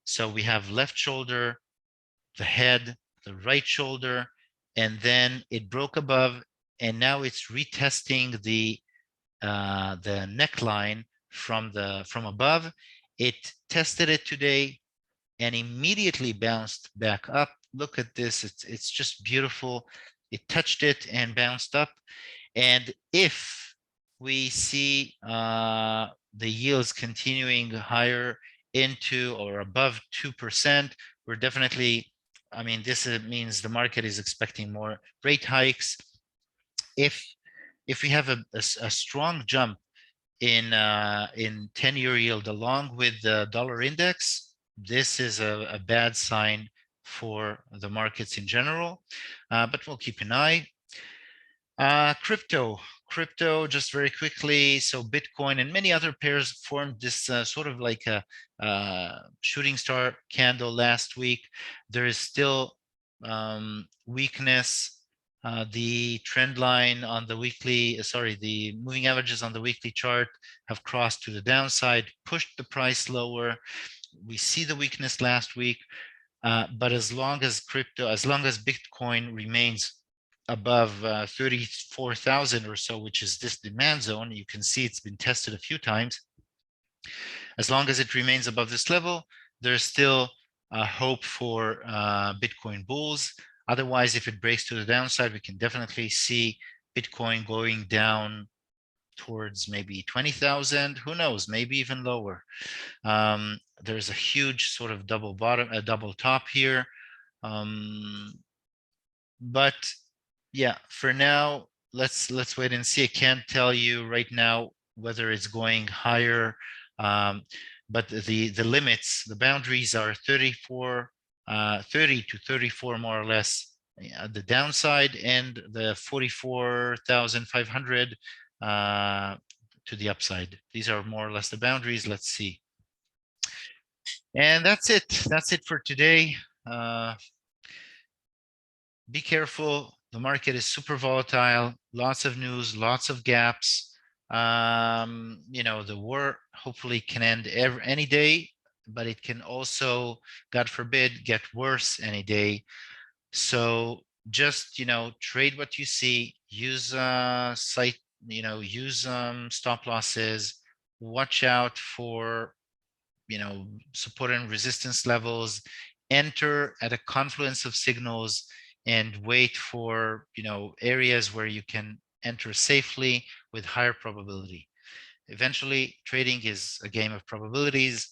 So we have left shoulder, the head, the right shoulder, and then it broke above, and now it's retesting the neckline from above. It tested it today and immediately bounced back up. Look at this, it's just beautiful. It touched it and bounced up. And if we see the yields continuing higher into or above 2%, we're definitely, I mean, this means the market is expecting more rate hikes. If we have a strong jump in 10-year yield along with the dollar index, this is a bad sign for the markets in general, but we'll keep an eye. Crypto, just very quickly. So Bitcoin and many other pairs formed this sort of like a shooting star candle last week. There is still weakness. The trend line on the weekly, the moving averages on the weekly chart have crossed to the downside, pushed the price lower. We see the weakness last week, but as long as Bitcoin remains above 34,000 or so, which is this demand zone, you can see it's been tested a few times. As long as it remains above this level, there's still hope for Bitcoin bulls. Otherwise, if it breaks to the downside, we can definitely see Bitcoin going down towards maybe 20,000. Who knows? Maybe even lower. There's a huge sort of double top here. But yeah, for now, let's wait and see. I can't tell you right now whether it's going higher, but the limits, the boundaries are 30 to 34 more or less the downside, and the 44,500 to the upside. These are more or less the boundaries. Let's see. And that's it. That's it for today. Be careful. The market is super volatile, lots of news, lots of gaps. You know, the war hopefully can end any day, but it can also, God forbid, get worse any day. So just, you know, trade what you see, use use stop losses, watch out for, you know, support and resistance levels, enter at a confluence of signals, and wait for, you know, areas where you can enter safely with higher probability. Eventually, trading is a game of probabilities.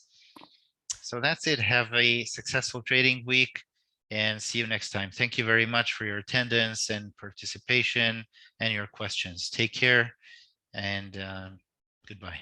So that's it. Have a successful trading week and see you next time. Thank you very much for your attendance and participation and your questions. Take care and goodbye.